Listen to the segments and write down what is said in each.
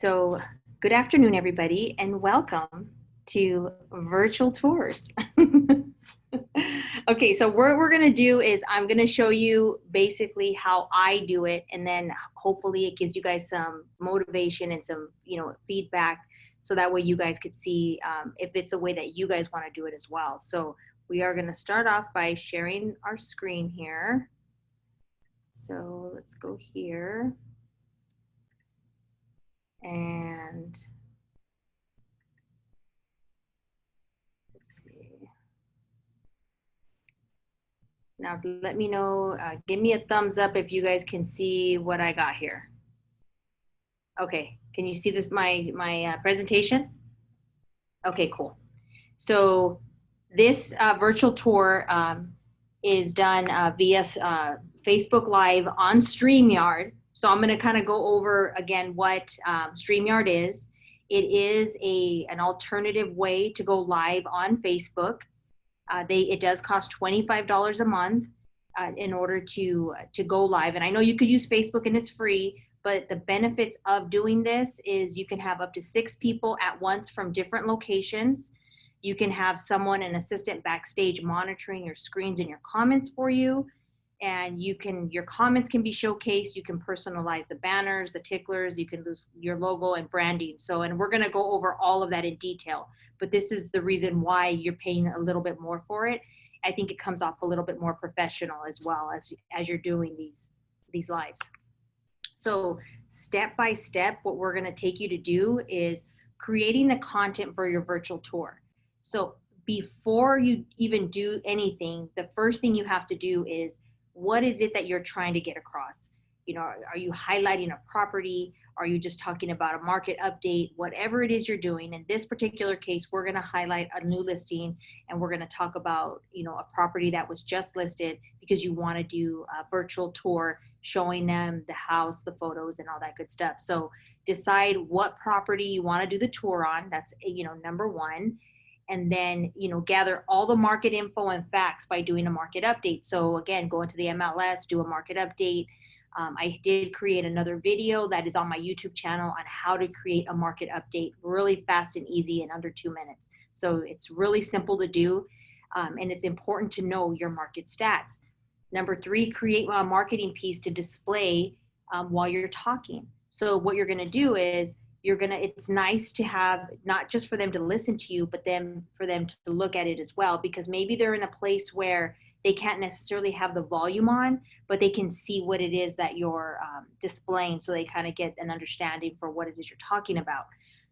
So, good afternoon, everybody, and welcome to virtual tours. Okay, so what we're going to do is I'm going to show you basically how I do it, and then hopefully it gives you guys some motivation and some, feedback, so that way you guys could see if it's a way that you guys want to do it as well. So we are going to start off by sharing our screen here. So let's go here. And let's see. Now let me know, give me a thumbs up if you guys can see what I got here. Okay, can you see this, my presentation? Okay, cool. So this virtual tour is done via Facebook Live on StreamYard. So I'm going to kind of go over again what StreamYard is. It is an alternative way to go live on Facebook. It does cost $25 a month in order to go live. And I know you could use Facebook and it's free, but the benefits of doing this is you can have up to 6 people at once from different locations. You can have someone, an assistant backstage, monitoring your screens and your comments for you. And your comments can be showcased. You can personalize the banners, the ticklers, you can lose your logo and branding. So, and we're going to go over all of that in detail, but this is the reason why you're paying a little bit more for it. I think it comes off a little bit more professional as well as you're doing these lives. So step by step, what we're going to take you to do is creating the content for your virtual tour. So before you even do anything, the first thing you have to do is, what is it that you're trying to get across? Are you highlighting a property? Are you just talking about a market update? Whatever it is you're doing. In this particular case, we're going to highlight a new listing, and we're going to talk about, a property that was just listed, because you want to do a virtual tour showing them the house, the photos, and all that good stuff. So decide what property you want to do the tour on. That's, number one. And then, gather all the market info and facts by doing a market update. So again, go into the MLS, do a market update. I did create another video that is on my YouTube channel on how to create a market update really fast and easy in under 2 minutes. So it's really simple to do. And it's important to know your market stats. Number 3, create a marketing piece to display while you're talking. So what you're going to do is, it's nice to have, not just for them to listen to you, but then for them to look at it as well, because maybe they're in a place where they can't necessarily have the volume on, but they can see what it is that you're displaying, so they kind of get an understanding for what it is you're talking about.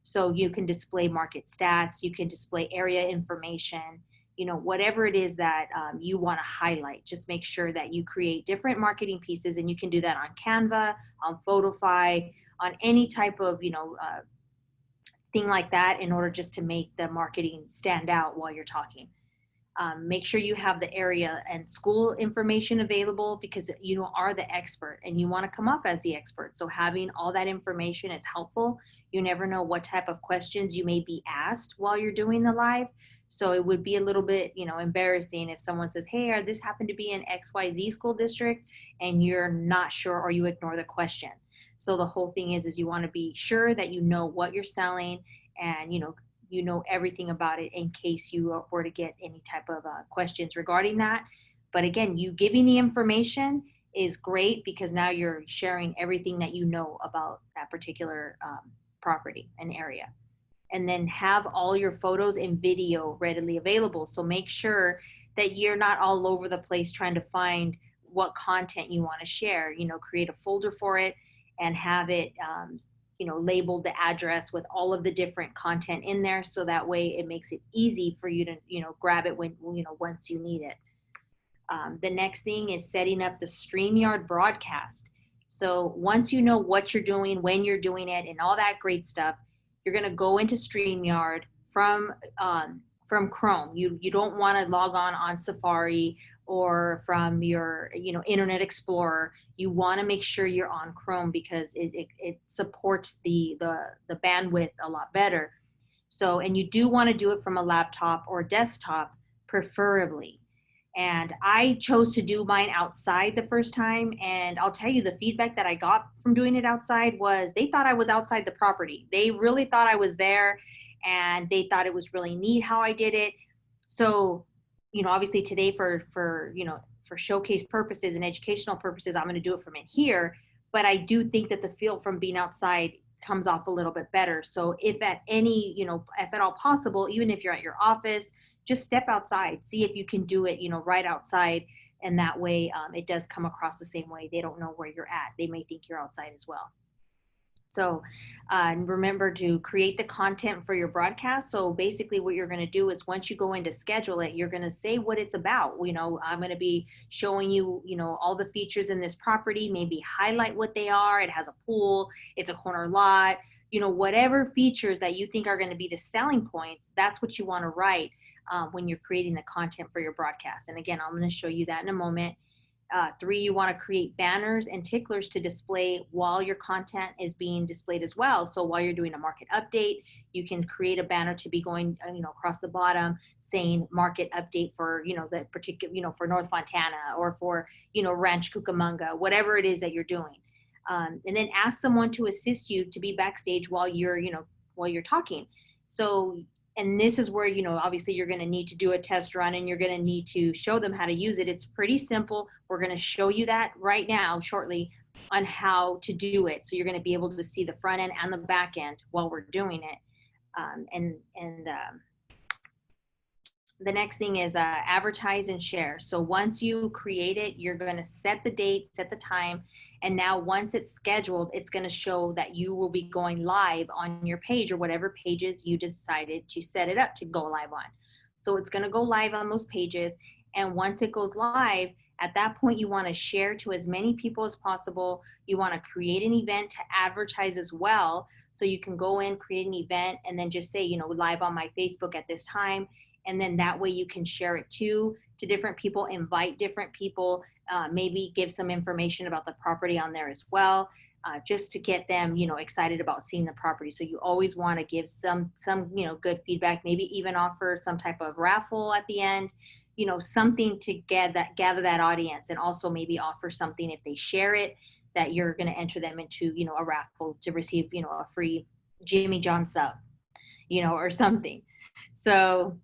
So you can display market stats, you can display area information, whatever it is that you want to highlight. Just make sure that you create different marketing pieces, and you can do that on Canva, on Photofy, on any type of thing like that, in order just to make the marketing stand out while you're talking. Make sure you have the area and school information available, because you are the expert and you want to come off as the expert. So having all that information is helpful. You never know what type of questions you may be asked while you're doing the live. So it would be a little bit, embarrassing if someone says, hey, this happened to be in XYZ school district, and you're not sure, or you ignore the question. So the whole thing is you want to be sure that you know what you're selling, and you know everything about it in case you were to get any type of questions regarding that. But again, you giving the information is great, because now you're sharing everything that you know about that particular property and area. And then have all your photos and video readily available. So make sure that you're not all over the place trying to find what content you want to share. Create a folder for it and have it labeled, the address with all of the different content in there, so that way it makes it easy for you to grab it when once you need it. The next thing is setting up the StreamYard broadcast. So once you know what you're doing, when you're doing it, and all that great stuff, you're going to go into StreamYard from Chrome. You don't want to log on Safari or from your Internet Explorer. You want to make sure you're on Chrome, because it supports the bandwidth a lot better. So, and you do want to do it from a laptop or desktop preferably. And I chose to do mine outside the first time. And I'll tell you, the feedback that I got from doing it outside was they thought I was outside the property. They really thought I was there, and they thought it was really neat how I did it. So, obviously today for showcase purposes and educational purposes, I'm going to do it from in here. But I do think that the feel from being outside comes off a little bit better. So if at any, if at all possible, even if you're at your office, just step outside, see if you can do it, right outside. And that way it does come across the same way. They don't know where you're at. They may think you're outside as well. So remember to create the content for your broadcast. So basically what you're going to do is once you go in to schedule it, you're going to say what it's about. I'm going to be showing you, all the features in this property, maybe highlight what they are. It has a pool, it's a corner lot, whatever features that you think are going to be the selling points, that's what you want to write when you're creating the content for your broadcast. And again, I'm going to show you that in a moment. 3, you want to create banners and ticklers to display while your content is being displayed as well. So while you're doing a market update, you can create a banner to be going, across the bottom saying market update for, the particular, for North Fontana or for, Ranch Cucamonga, whatever it is that you're doing. And then ask someone to assist you to be backstage while you're talking. So, and this is where, obviously you're going to need to do a test run and you're going to need to show them how to use it. It's pretty simple. We're going to show you that right now shortly on how to do it. So you're going to be able to see the front end and the back end while we're doing it. The next thing is advertise and share. So once you create it, you're going to set the date, set the time. And now once it's scheduled, it's going to show that you will be going live on your page or whatever pages you decided to set it up to go live on. So it's going to go live on those pages. And once it goes live, at that point, you want to share to as many people as possible. You want to create an event to advertise as well. So you can go in, create an event, and then just say, live on my Facebook at this time. And then that way you can share it to different people, invite different people, maybe give some information about the property on there as well, just to get them, excited about seeing the property. So you always want to give some good feedback, maybe even offer some type of raffle at the end, something to gather that audience, and also maybe offer something if they share it that you're going to enter them into, a raffle to receive, a free Jimmy John sub, or something. So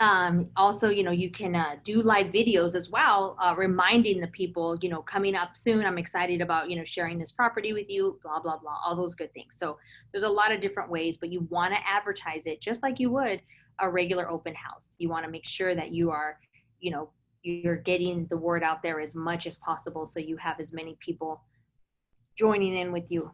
also, you can do live videos as well, reminding the people, coming up soon, I'm excited about, sharing this property with you, blah, blah, blah, all those good things. So there's a lot of different ways, but you want to advertise it just like you would a regular open house. You want to make sure that you are, you're getting the word out there as much as possible so you have as many people joining in with you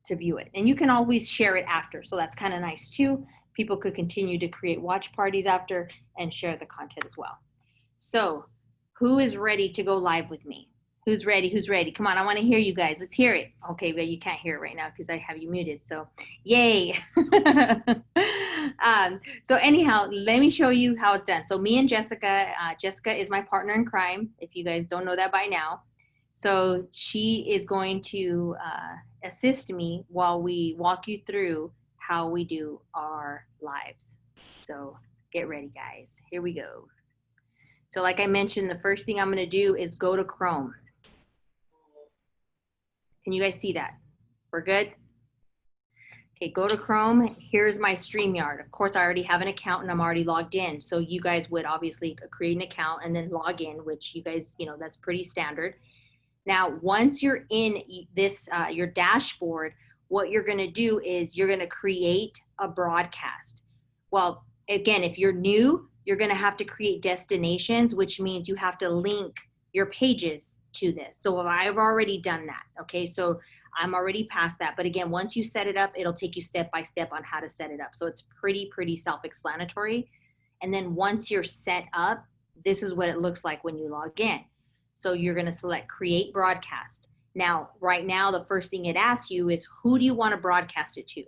to view it. And you can always share it after. So that's kind of nice too. People could continue to create watch parties after and share the content as well. So who is ready to go live with me? Who's ready? Who's ready? Come on, I want to hear you guys. Let's hear it. Okay, but you can't hear it right now because I have you muted. So yay. So anyhow, let me show you how it's done. So me and Jessica, Jessica is my partner in crime, if you guys don't know that by now. So she is going to assist me while we walk you through how we do our lives. So get ready, guys. Here we go. So like I mentioned, the first thing I'm going to do is go to Chrome. Can you guys see that? We're good? Okay, go to Chrome. Here's my StreamYard. Of course, I already have an account and I'm already logged in. So you guys would obviously create an account and then log in, which you guys, that's pretty standard. Now, once you're in this, your dashboard, what you're going to do is you're going to create a broadcast. Well, again, if you're new, you're going to have to create destinations, which means you have to link your pages to this. So I've already done that. Okay, so I'm already past that. But again, once you set it up, it'll take you step by step on how to set it up. So it's pretty self-explanatory. And then once you're set up, this is what it looks like when you log in. So you're going to select create broadcast. Now, right now, the first thing it asks you is who do you want to broadcast it to?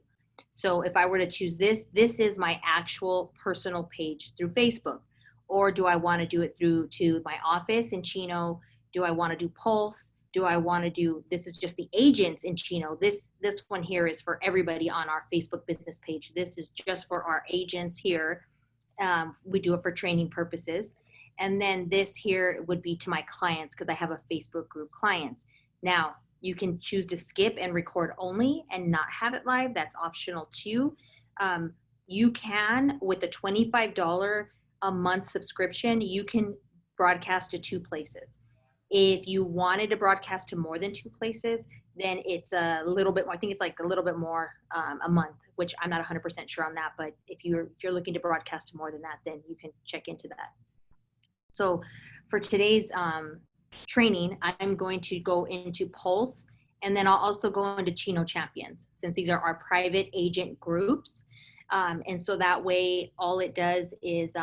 So if I were to choose this is my actual personal page through Facebook. Or do I want to do it through to my office in Chino? Do I want to do Pulse? Do I want to do, this is just the agents in Chino. This one here is for everybody on our Facebook business page. This is just for our agents here. We do it for training purposes. And then this here would be to my clients because I have a Facebook group clients. Now, you can choose to skip and record only and not have it live. That's optional too. You can, with a $25 a month subscription, you can broadcast to 2 places. If you wanted to broadcast to more than 2 places, then it's a little bit more, I think it's like a little bit more a month, which I'm not 100% sure on that. But if you're looking to broadcast to more than that, then you can check into that. So for today's training, I'm going to go into Pulse, and then I'll also go into Chino Champions, since these are our private agent groups. And so that way, all it does is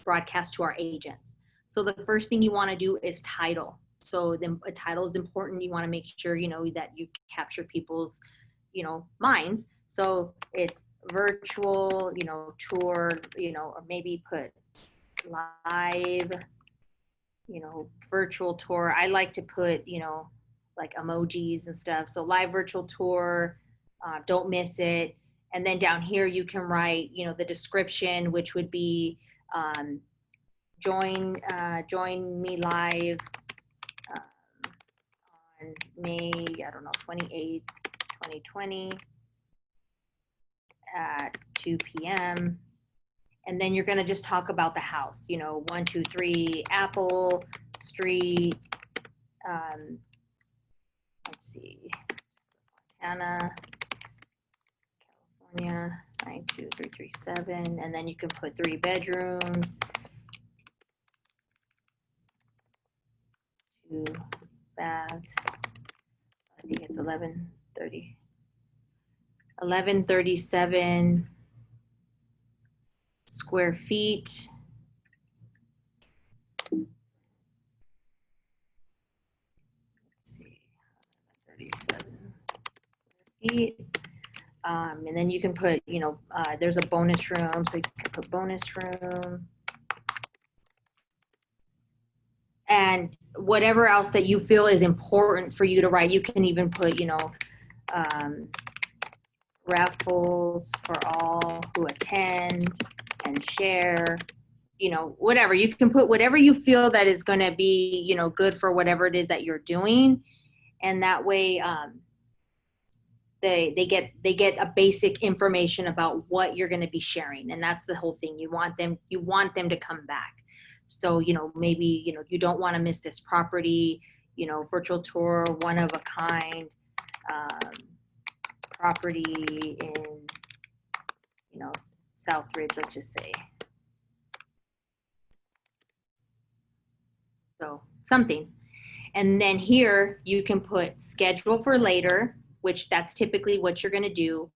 broadcast to our agents. So the first thing you want to do is title. So then a title is important. You want to make sure, that you capture people's, minds. So it's virtual, tour, or maybe put live, virtual tour. I like to put, like emojis and stuff. So live virtual tour, don't miss it. And then down here you can write, the description, which would be join me live on May, 28th, 2020 at 2 p.m. And then you're going to just talk about the house, 123 Apple Street, let's see, Montana, California, 92337. And then you can put 3 bedrooms, 2 baths. I think it's 1137 square feet. Let's see, 37 square feet. And then you can put, there's a bonus room, so you can put bonus room. And whatever else that you feel is important for you to write, you can even put, raffles for all who attend and share, whatever. You can put whatever you feel that is going to be, good for whatever it is that you're doing. And that way they get a basic information about what you're going to be sharing. And that's the whole thing. You want them to come back. So, maybe, you don't want to miss this property, virtual tour, one of a kind, property in, Southridge, let's just say. So something. And then here you can put schedule for later, which that's typically what you're going to do.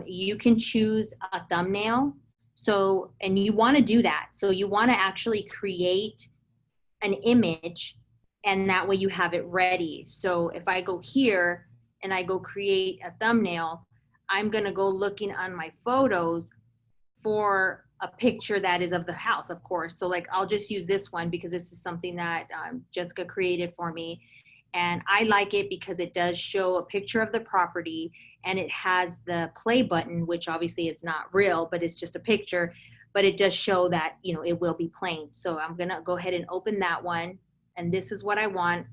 You can choose a thumbnail. So, and you want to do that. So you want to actually create an image, and that way you have it ready. So if I go here and I go create a thumbnail, I'm going to go looking on my photos for a picture that is of the house, of course. So like, I'll just use this one because this is something that Jessica created for me. And I like it because it does show a picture of the property, and it has the play button, which obviously is not real, but it's just a picture, but it does show that, it will be playing. So I'm going to go ahead and open that one. And this is what I want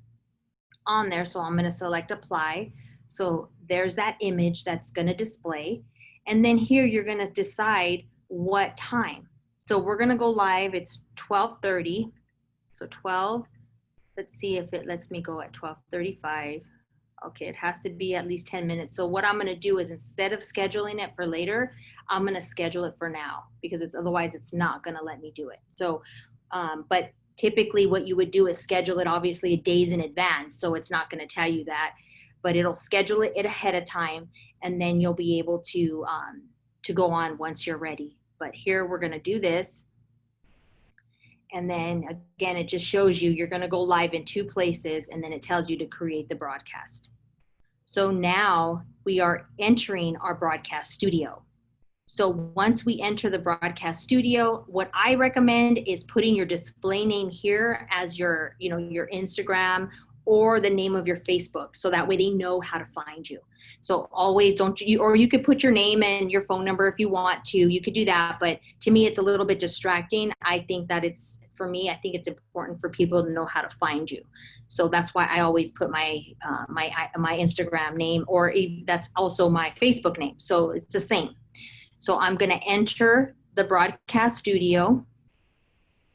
on there. So I'm going to select apply. So there's that image that's going to display. And then here you're going to decide what time. So we're going to go live. It's 12:30. So 12. Let's see if it lets me go at 12:35. Okay, it has to be at least 10 minutes. So what I'm going to do is, instead of scheduling it for later, I'm going to schedule it for now, because otherwise it's not going to let me do it. So, but typically what you would do is schedule it obviously days in advance. So it's not going to tell you that, but it'll schedule it ahead of time, and then you'll be able to go on once you're ready. But here we're going to do this. And then again, it just shows you you're going to go live in 2 places, and then it tells you to create the broadcast. So now we are entering our broadcast studio. So once we enter the broadcast studio, what I recommend is putting your display name here as your, your Instagram or the name of your Facebook. So that way they know how to find you. So always or you could put your name and your phone number if you want to, you could do that. But to me, it's a little bit distracting. I think that it's for me, I think it's important for people to know how to find you. So that's why I always put my my Instagram name, or that's also my Facebook name. So it's the same. So I'm going to enter the broadcast studio.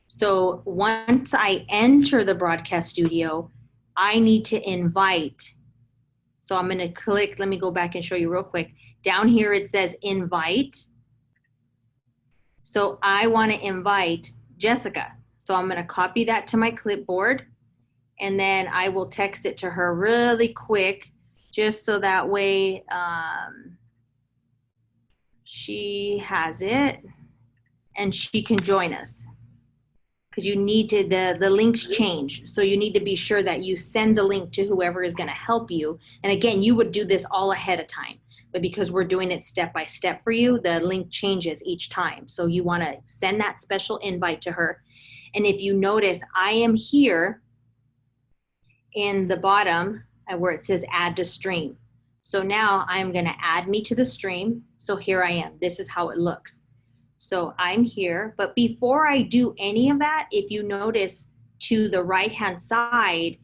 So once I enter the broadcast studio, I need to invite. So I'm going to click, let me go back and show you real quick. Down here it says invite. So I want to invite Jessica. So I'm going to copy that to my clipboard, and then I will text it to her really quick, just so that way she has it and she can join us. Because you need to, the links change. So you need to be sure that you send the link to whoever is going to help you. And again, you would do this all ahead of time. But because we're doing it step by step for you, the link changes each time. So you want to send that special invite to her. And if you notice, I am here in the bottom where it says add to stream. So now I'm going to add me to the stream. So here I am. This is how it looks. So I'm here, but before I do any of that, if you notice to the right-hand side,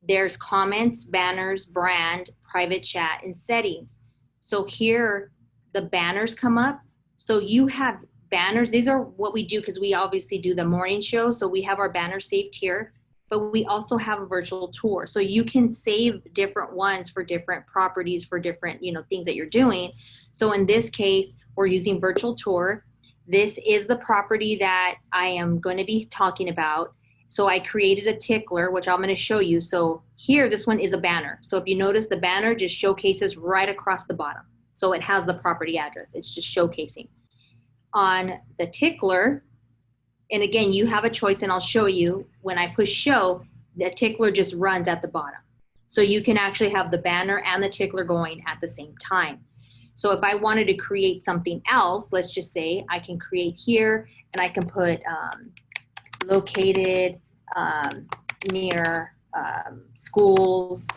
there's comments, banners, brand, private chat, and settings. So here, the banners come up. So you have banners. These are what we do because we obviously do the morning show. So we have our banners saved here, but we also have a virtual tour. So you can save different ones for different properties, for different, things that you're doing. So in this case, we're using virtual tour. This is the property that I am going to be talking about. So I created a tickler, which I'm going to show you. So here, this one is a banner. So if you notice, the banner just showcases right across the bottom. So it has the property address. It's just showcasing. On the tickler, and again, you have a choice, and I'll show you. When I push show, the tickler just runs at the bottom. So you can actually have the banner and the tickler going at the same time. So if I wanted to create something else, let's just say I can create here, and I can put located near schools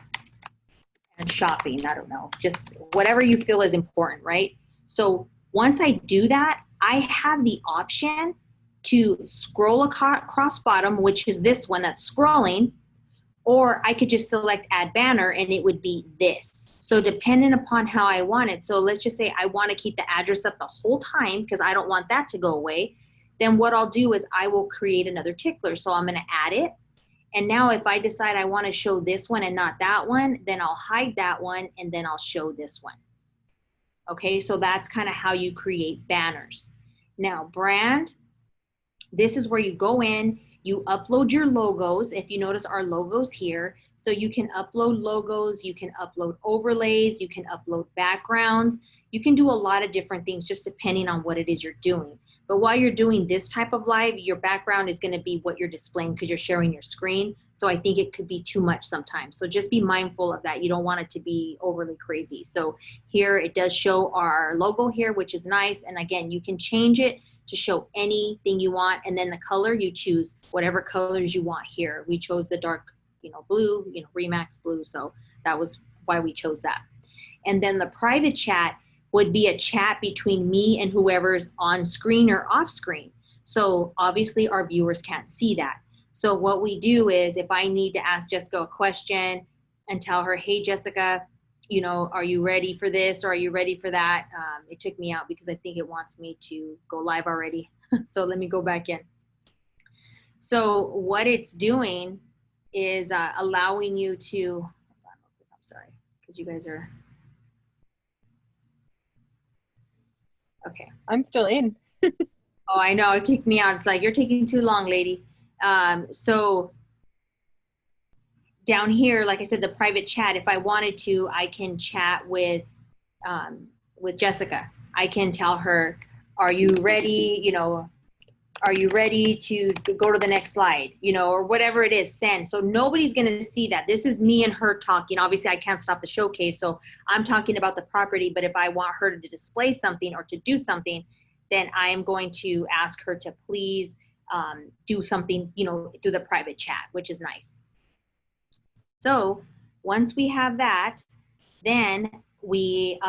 and shopping. I don't know, just whatever you feel is important, right? So once I do that, I have the option to scroll across bottom, which is this one that's scrolling, or I could just select add banner and it would be this. So depending upon how I want it, so let's just say I want to keep the address up the whole time because I don't want that to go away, then what I'll do is I will create another tickler. So I'm going to add it. And now if I decide I want to show this one and not that one, then I'll hide that one and then I'll show this one. Okay, so that's kind of how you create banners. Now brand, this is where you go in, you upload your logos. If you notice our logos here, so you can upload logos, you can upload overlays, you can upload backgrounds. You can do a lot of different things just depending on what it is you're doing. But while you're doing this type of live, your background is going to be what you're displaying because you're sharing your screen. So I think it could be too much sometimes. So just be mindful of that. You don't want it to be overly crazy. So here it does show our logo here, which is nice. And again, you can change it to show anything you want. And then the color, you choose whatever colors you want here. We chose the dark, blue, Remax blue. So that was why we chose that. And then the private chat would be a chat between me and whoever's on screen or off screen. So obviously our viewers can't see that. So what we do is if I need to ask Jessica a question and tell her, hey, Jessica, are you ready for this or are you ready for that? It took me out because I think it wants me to go live already. So let me go back in. So what it's doing is allowing you to, I'm sorry, because you guys are, okay. I'm still in. Oh, I know, it kicked me out. It's like, you're taking too long, lady. So down here, like I said, the private chat, if I wanted to, I can chat with Jessica. I can tell her, are you ready? Are you ready to go to the next slide? Or whatever it is, send. So nobody's going to see that. This is me and her talking. Obviously, I can't stop the showcase. So I'm talking about the property. But if I want her to display something or to do something, then I am going to ask her to please do something, through the private chat, which is nice. So once we have that, then we,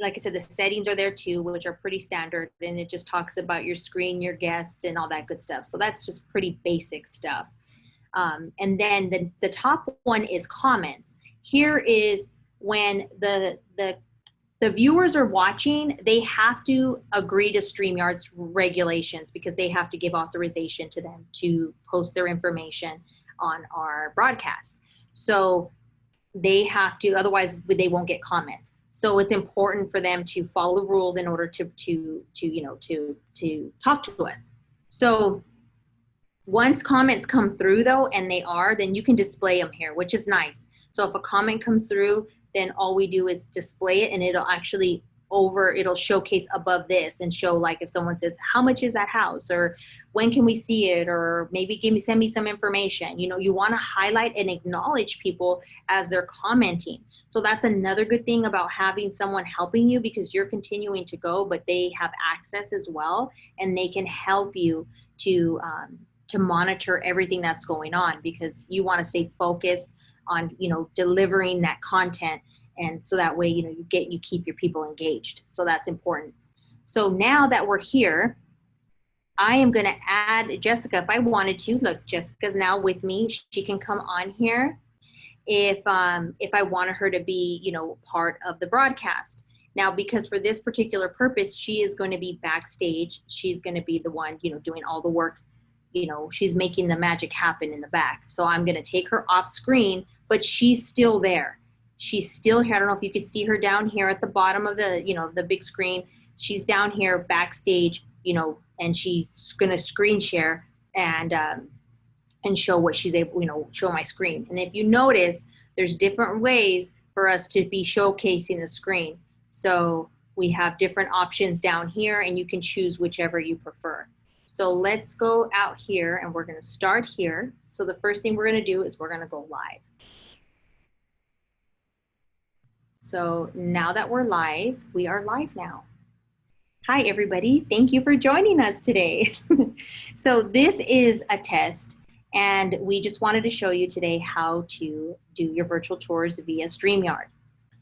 like I said, the settings are there too, which are pretty standard, and it just talks about your screen, your guests, and all that good stuff. So that's just pretty basic stuff. And then the top one is comments. Here is when the viewers are watching, they have to agree to StreamYard's regulations because they have to give authorization to them to post their information on our broadcast. So they have to, otherwise they won't get comments. So it's important for them to follow the rules in order to talk to us. So once comments come through though, and then you can display them here, which is nice. So if a comment comes through, then all we do is display it, and it'll showcase above this and show, like, if someone says, how much is that house, or when can we see it, or maybe send me some information. You want to highlight and acknowledge people as they're commenting. So that's another good thing about having someone helping you, because you're continuing to go, but they have access as well, and they can help you to monitor everything that's going on, because you want to stay focused on delivering that content, and so that way you keep your people engaged. So that's important. So now that we're here, I am going to add Jessica if I wanted to. Look, Jessica's now with me. She can come on here if I wanted her to be part of the broadcast. Now, because for this particular purpose, she is going to be backstage. She's going to be the one doing all the work. She's making the magic happen in the back. So I'm going to take her off screen, but she's still there. She's still here. I don't know if you could see her down here at the bottom of the big screen. She's down here backstage, and she's going to screen share and show what she's able, show my screen. And if you notice, there's different ways for us to be showcasing the screen. So we have different options down here, and you can choose whichever you prefer. So let's go out here, and we're going to start here. So the first thing we're going to do is we're going to go live. So now that we're live, we are live now. Hi, everybody. Thank you for joining us today. So this is a test, and we just wanted to show you today how to do your virtual tours via StreamYard.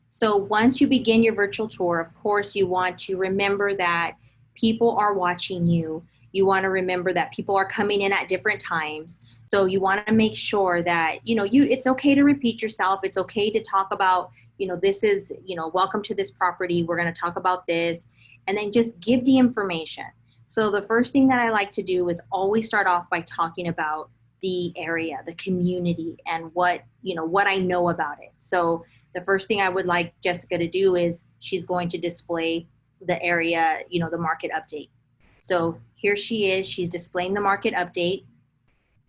So once you begin your virtual tour, of course, you want to remember that people are watching you. You want to remember that people are coming in at different times. So you want to make sure that, it's okay to repeat yourself. It's okay to talk about, this is, welcome to this property. We're going to talk about this, and then just give the information. So the first thing that I like to do is always start off by talking about the area, the community, and what I know about it. So the first thing I would like Jessica to do is she's going to display the area, the market update. So here she is, she's displaying the market update.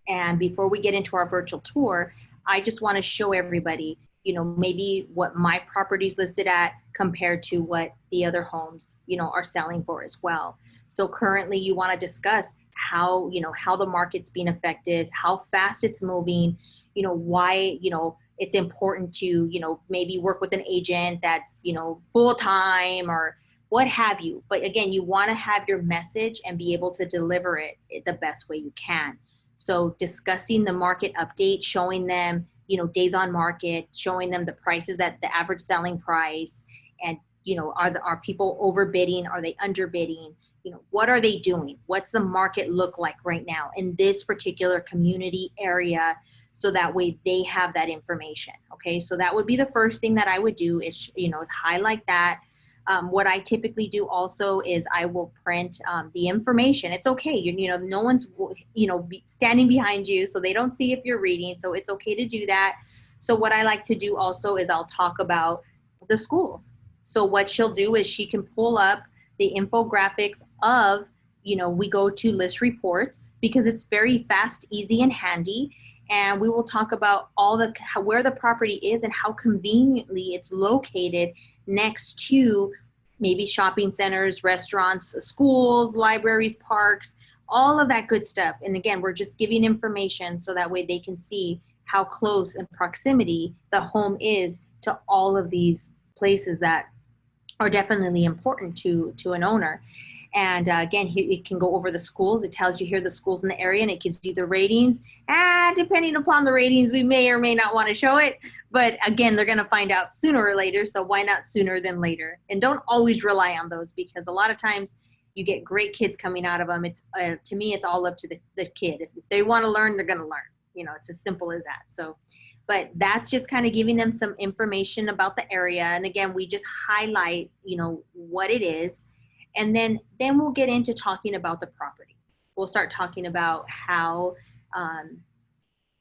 And before we get into our virtual tour, I just want to show everybody, maybe what my property's listed at compared to what the other homes, are selling for as well. So currently you want to discuss how the market's being affected, how fast it's moving, why, it's important to, maybe work with an agent that's, full-time or what have you. But again, you want to have your message and be able to deliver it the best way you can. So discussing the market update, showing them, days on market, showing them the prices, that the average selling price, and, are people overbidding? Are they underbidding? What are they doing? What's the market look like right now in this particular community area? So that way they have that information. Okay. So that would be the first thing that I would do is highlight that. What I typically do also is I will print the information. It's okay. No one's, standing behind you, so they don't see if you're reading. So it's okay to do that. So what I like to do also is I'll talk about the schools. So what she'll do is she can pull up the infographics of, we go to list reports because it's very fast, easy, and handy. And we will talk about where the property is and how conveniently it's located next to maybe shopping centers, restaurants, schools, libraries, parks, all of that good stuff. And again, we're just giving information so that way they can see how close in proximity the home is to all of these places that are definitely important to an owner. And again, it can go over the schools. It tells you here the schools in the area, and it gives you the ratings. Depending upon the ratings, we may or may not want to show it. But again, they're going to find out sooner or later. So why not sooner than later? And don't always rely on those, because a lot of times you get great kids coming out of them. It's to me, it's all up to the kid. If they want to learn, they're going to learn. You know, it's as simple as that. So, but that's just kind of giving them some information about the area. And again, we just highlight, you know, what it is. And then we'll get into talking about the property. We'll start talking about how,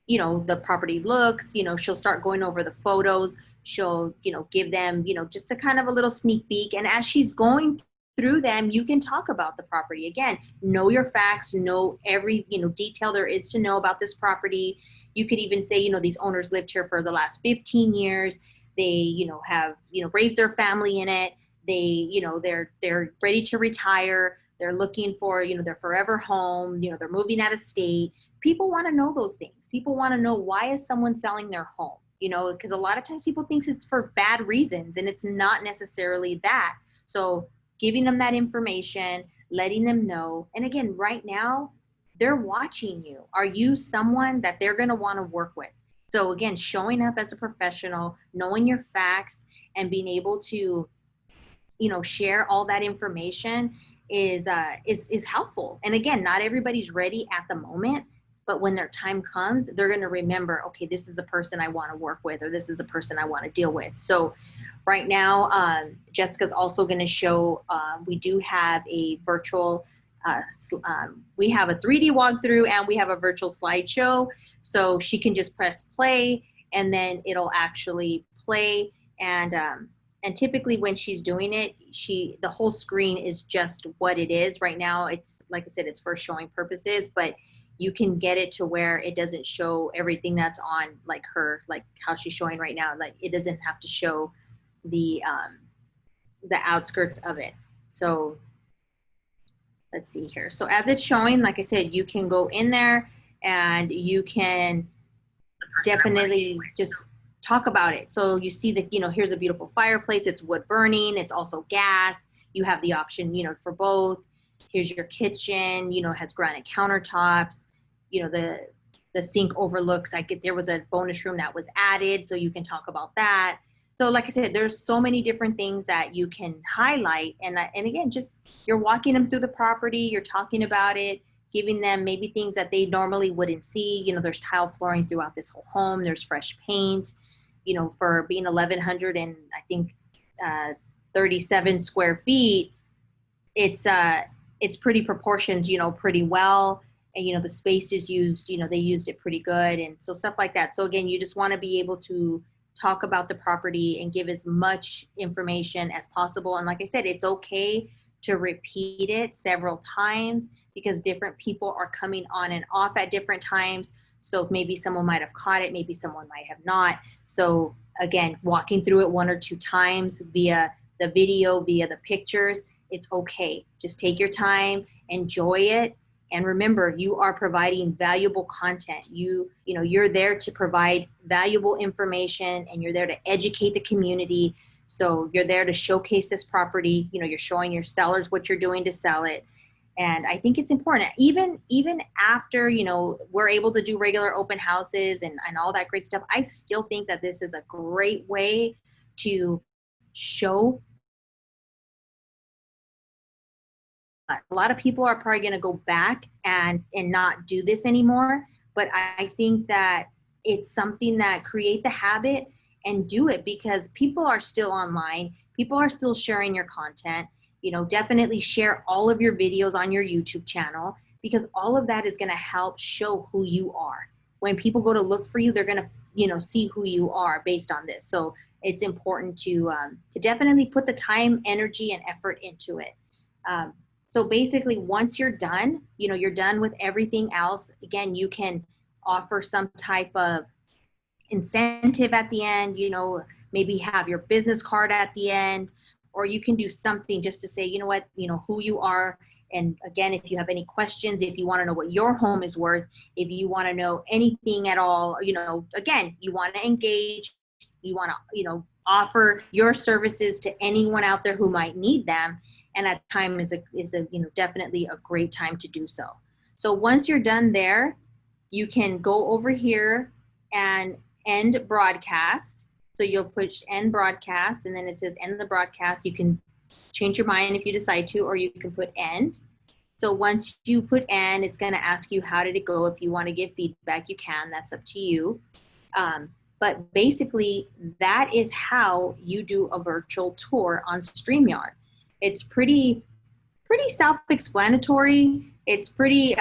you know, the property looks. You know, she'll start going over the photos. She'll, you know, give them, you know, just a kind of a little sneak peek. And as she's going through them, you can talk about the property. Again, know your facts, know every, you know, detail there is to know about this property. You could even say, you know, these owners lived here for the last 15 years. They, you know, have, you know, raised their family in it. They, you know, they're ready to retire. They're looking for, you know, their forever home. You know, they're moving out of state. People want to know those things. People want to know, why is someone selling their home? You know, because a lot of times people think it's for bad reasons, and it's not necessarily that. So giving them that information, letting them know. And again, right now, they're watching you. Are you someone that they're going to want to work with? So again, showing up as a professional, knowing your facts, and being able to, you know, share all that information is helpful. And again, not everybody's ready at the moment, but when their time comes, they're going to remember, okay, this is the person I want to work with, or this is the person I want to deal with. So right now, Jessica's also going to show, we do have a virtual, we have a 3D walkthrough, and we have a virtual slideshow. So she can just press play, and then it'll actually play. And typically when she's doing it, the whole screen is just what it is. Right now, it's, like I said, it's for showing purposes, but you can get it to where it doesn't show everything that's on, like how she's showing right now. Like, it doesn't have to show the outskirts of it. So let's see here. So as it's showing, like I said, you can go in there and you can definitely just talk about it. So you see that, you know, here's a beautiful fireplace. It's wood burning. It's also gas. You have the option, you know, for both. Here's your kitchen, you know, has granite countertops. You know, the sink overlooks, there was a bonus room that was added, so you can talk about that. So like I said, there's so many different things that you can highlight. And again, just, you're walking them through the property, you're talking about it, giving them maybe things that they normally wouldn't see. You know, there's tile flooring throughout this whole home. There's fresh paint. You know, for being 1,100 and I think 37 square feet, it's pretty proportioned, you know, pretty well. And, you know, the space is used, you know, they used it pretty good. And so stuff like that. So again, you just want to be able to talk about the property and give as much information as possible. And like I said, it's okay to repeat it several times, because different people are coming on and off at different times. So maybe someone might have caught it, maybe someone might have not. So again, walking through it 1 or 2 times via the video, via the pictures, it's okay. Just take your time, enjoy it. And remember, you are providing valuable content. You know, you're there to provide valuable information, and you're there to educate the community. So you're there to showcase this property. You know, you're showing your sellers what you're doing to sell it. And I think it's important, even after, you know, we're able to do regular open houses and all that great stuff, I still think that this is a great way to show. A lot of people are probably going to go back and not do this anymore. But I think that it's something that create the habit and do it, because people are still online. People are still sharing your content. You know, definitely share all of your videos on your YouTube channel, because all of that is going to help show who you are. When people go to look for you, they're going to, you know, see who you are based on this. So it's important to definitely put the time, energy, and effort into it. So basically, once you're done, you know, you're done with everything else. Again, you can offer some type of incentive at the end, you know, maybe have your business card at the end, or you can do something just to say, you know what, you know, who you are. And again, if you have any questions, if you want to know what your home is worth, if you want to know anything at all, you know, again, you want to engage, you want to, you know, offer your services to anyone out there who might need them. And that time is definitely a great time to do so. So once you're done there, you can go over here and end broadcast. So you'll push end broadcast, and then it says end the broadcast. You can change your mind if you decide to, or you can put end. So once you put end, it's going to ask you how did it go. If you want to give feedback, you can. That's up to you. But basically, that is how you do a virtual tour on StreamYard. It's pretty self-explanatory. It's pretty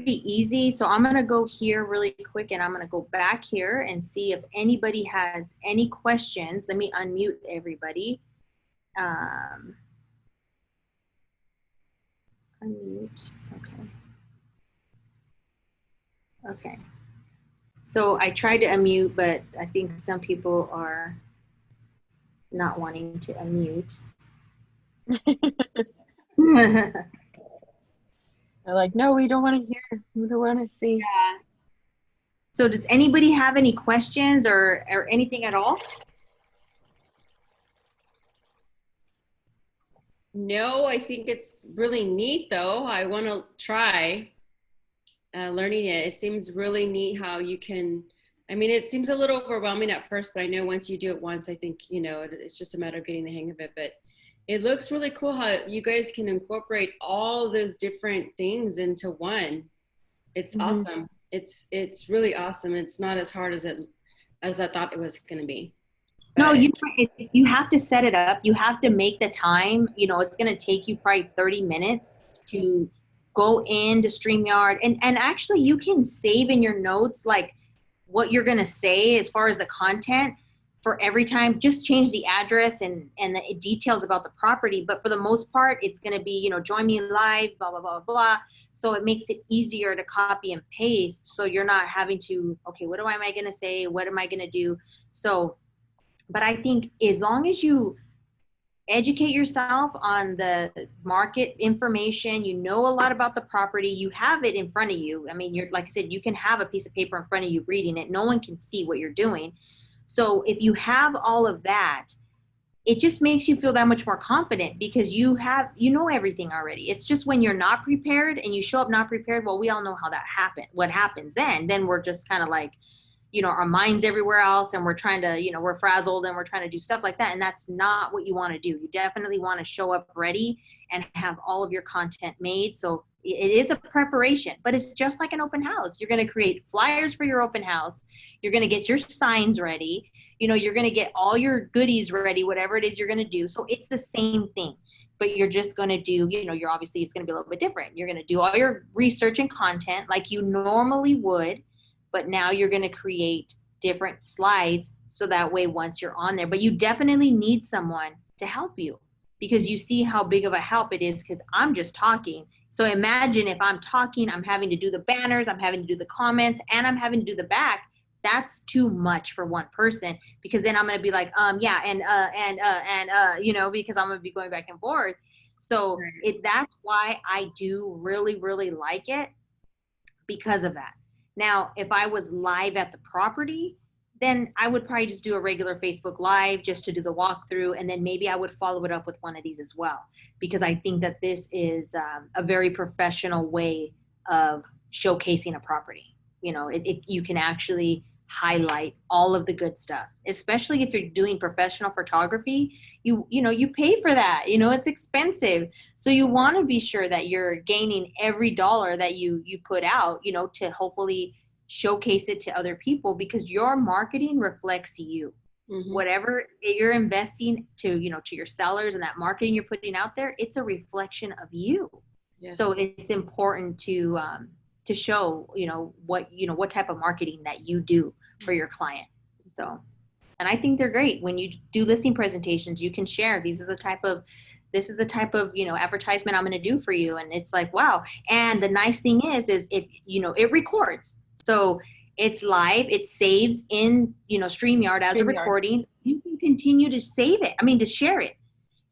easy. So I'm going to go here really quick, and I'm going to go back here and see if anybody has any questions. Let me unmute everybody. Unmute. Okay. So I tried to unmute, but I think some people are not wanting to unmute. They're like, no, we don't want to hear. We don't want to see. Yeah. So does anybody have any questions or anything at all? No, I think it's really neat though. I want to try learning it. It seems really neat how you can, I mean, it seems a little overwhelming at first, but I know once you do it once, I think, it's just a matter of getting the hang of it. But it looks really cool how you guys can incorporate all those different things into one. It's awesome. It's really awesome. It's not as hard as I thought it was going to be. But no, you have to set it up. You have to make the time. It's going to take you probably 30 minutes to go into StreamYard. And actually, you can save in your notes like what you're going to say as far as the content for every time. Just change the address and the details about the property. But for the most part, it's going to be, join me live, blah, blah, blah, blah. So it makes it easier to copy and paste. So you're not having to, okay, what am I going to say? What am I going to do? So, but I think as long as you educate yourself on the market information, you know a lot about the property, you have it in front of you. I mean, like I said, you can have a piece of paper in front of you reading it. No one can see what you're doing. So if you have all of that, it just makes you feel that much more confident because you know everything already. It's just when you're not prepared and you show up not prepared, well, we all know how that happened. What happens then we're just kind of like, our minds everywhere else, and we're trying to, we're frazzled and we're trying to do stuff like that. And that's not what you want to do. You definitely want to show up ready and have all of your content made. So it is a preparation, but it's just like an open house. You're going to create flyers for your open house. You're going to get your signs ready. You're going to get all your goodies ready, whatever it is you're going to do. So it's the same thing, but you're just going to do, you're obviously, it's going to be a little bit different. You're going to do all your research and content like you normally would, but now you're going to create different slides so that way once you're on there. But you definitely need someone to help you because you see how big of a help it is because I'm just talking. So imagine if I'm talking, I'm having to do the banners, I'm having to do the comments, and I'm having to do the back. That's too much for one person because then I'm going to be like, yeah, because I'm going to be going back and forth. So that's why I do really, really like it because of that. Now, if I was live at the property, then I would probably just do a regular Facebook Live just to do the walkthrough. And then maybe I would follow it up with one of these as well, because I think that this is a very professional way of showcasing a property. You can actually highlight all of the good stuff, especially if you're doing professional photography. You pay for that. It's expensive. So you want to be sure that you're gaining every dollar that you put out, to hopefully showcase it to other people because your marketing reflects you. Mm-hmm. Whatever you're investing to your sellers and that marketing you're putting out there, it's a reflection of you. Yes. So it's important to show, what type of marketing that you do for your client. So, and I think they're great. When you do listing presentations, you can share, this is the type of, advertisement I'm going to do for you. And it's like, wow. And the nice thing is if, it records. So it's live, it saves in, StreamYard as a recording. You can continue to save it. To share it.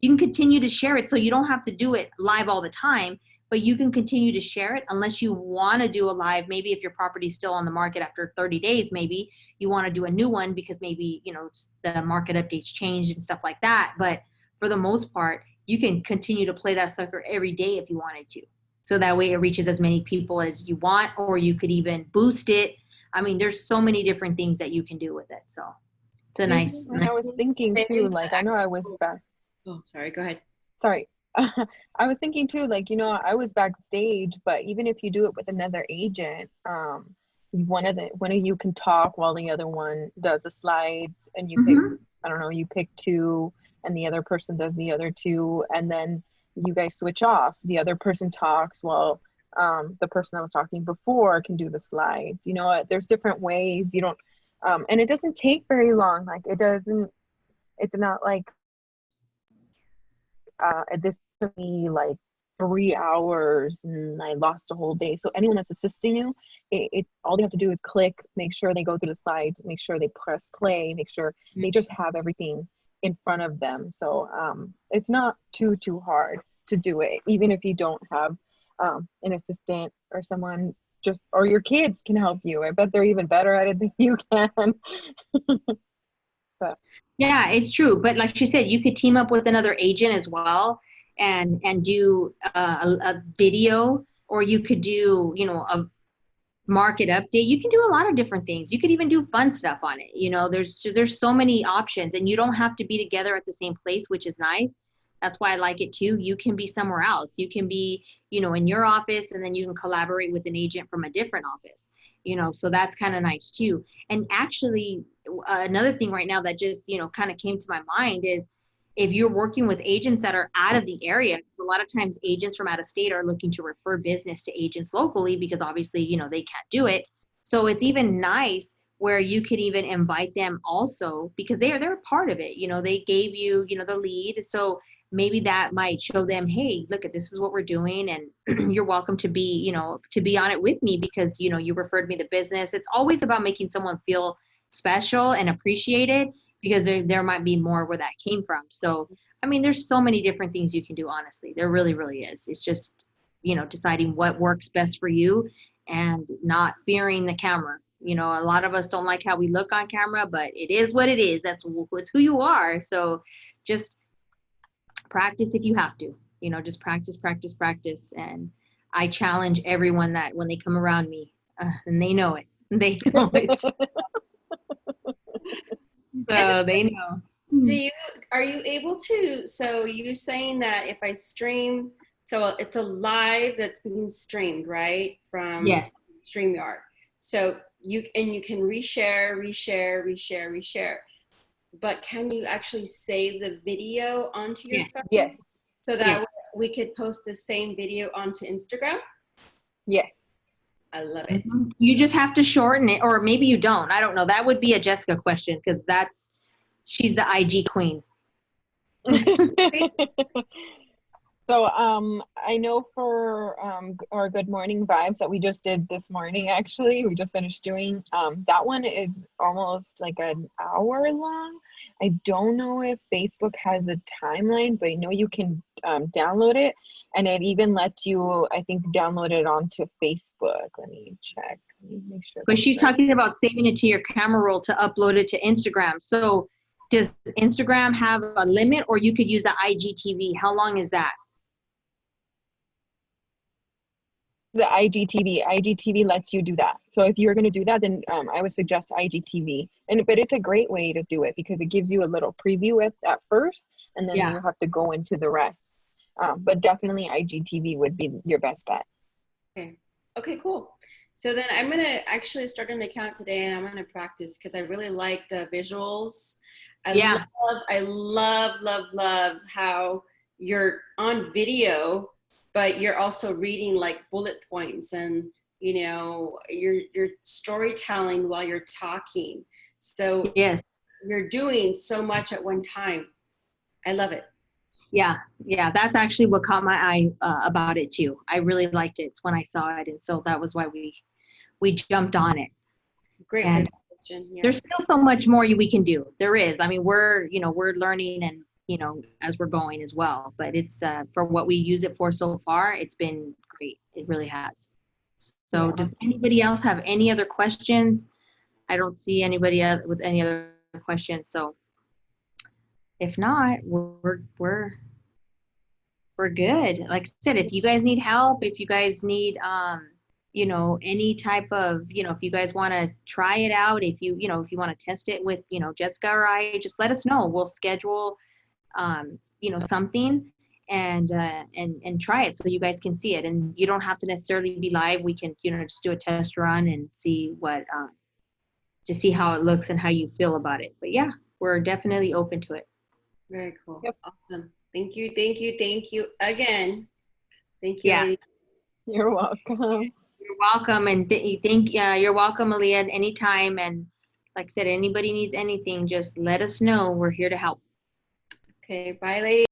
You can continue to share it. So you don't have to do it live all the time, but you can continue to share it unless you want to do a live. Maybe if your property is still on the market after 30 days, maybe you want to do a new one because maybe, the market updates changed and stuff like that. But for the most part, you can continue to play that sucker every day if you wanted to. So that way it reaches as many people as you want, or you could even boost it. I mean, there's so many different things that you can do with it. So it's a You nice, And I was thinking too, like, I know I was back, Oh, sorry. Go ahead. sorry. I was thinking too, like, I was backstage, but even if you do it with another agent, one of you can talk while the other one does the slides, and you pick, Mhm. I don't know, you pick two, and the other person does the other two, and then you guys switch off. The other person talks while the person that was talking before can do the slides. There's different ways. You don't, and it doesn't take very long. Like it doesn't. It's not like this took me like 3 hours and I lost a whole day. So anyone that's assisting you, it all they have to do is click, make sure they go through the slides, make sure they press play, make sure they just have everything in front of them. So it's not too hard to do it, even if you don't have an assistant or someone or your kids can help you. I bet they're even better at it than you can. But Yeah, it's true. But like she said, you could team up with another agent as well and do a video, or you could do, a market update. You can do a lot of different things. You could even do fun stuff on it. There's so many options, and you don't have to be together at the same place, which is nice. That's why I like it too. You can be somewhere else. You can be, in your office, and then you can collaborate with an agent from a different office. So that's kind of nice too. And actually, another thing right now that just, kind of came to my mind is, if you're working with agents that are out of the area, a lot of times agents from out of state are looking to refer business to agents locally because obviously, they can't do it. So it's even nice where you could even invite them also, because they're a part of it. They gave you, the lead. So maybe that might show them, hey, look at, this is what we're doing, and you're welcome to be, to be on it with me because, you referred me the business. It's always about making someone feel special and appreciated, because there might be more where that came from. So, I mean, there's so many different things you can do, honestly. There really, really is. It's just, deciding what works best for you and not fearing the camera. A lot of us don't like how we look on camera, but it is what it is. That's who you are. So just practice if you have to, just practice, practice, practice. And I challenge everyone that when they come around me, and they know it, they know it. So they know. Are you able to, so you're saying that if I stream, so it's a live that's being streamed, right? From Yes. StreamYard. So you can reshare. But can you actually save the video onto your phone? yes, So that Yes. way we could post the same video onto Instagram? yes. I love it. You just have to shorten it, or maybe you don't. I don't know. That would be a Jessica question, because she's the IG queen. So I know for our Good Morning Vibes that we just did this morning, actually, we just finished doing, that one is almost like an hour long. I don't know if Facebook has a timeline, but I know you can download it, and it even lets you, I think, download it onto Facebook. Let me check. Let me make sure. But she's talking about saving it to your camera roll to upload it to Instagram. So does Instagram have a limit, or you could use the IGTV? How long is that? The IGTV lets you do that. So if you're going to do that, then I would suggest IGTV. But it's a great way to do it because it gives you a little preview at first, and then Yeah. you have to go into the rest. But definitely IGTV would be your best bet. Okay, cool. So then I'm going to actually start an account today, and I'm going to practice because I really like the visuals. I love how you're on video, but you're also reading like bullet points, and you're storytelling while you're talking. So Yes. you're doing so much at one time. I love it. Yeah. That's actually what caught my eye about it too. I really liked it when I saw it, and so that was why we jumped on it. Great And presentation. Yes. there's still so much more we can do. There is. I mean, we're learning, and as we're going as well. But it's for what we use it for so far, it's been great. It really has. So Yeah. does anybody else have any other questions? I don't see anybody with any other questions. So If not, we're good. Like I said, if you guys need help, if you guys need you know, any type of, you know, if you guys want to try it out, if you know, if you want to test it with, you know, Jessica or I, just let us know. We'll schedule you know, something and try it so you guys can see it. And you don't have to necessarily be live. We can, you know, just do a test run and see what to see how it looks and how you feel about it. But yeah, we're definitely open to it. Very cool. Yep. Awesome. Thank you. Thank you. Thank you again. Thank you, Yeah. lady. You're welcome. You're welcome, and you're welcome, Aaliyah, anytime. And like I said, anybody needs anything, just let us know. We're here to help. Okay. Bye, lady.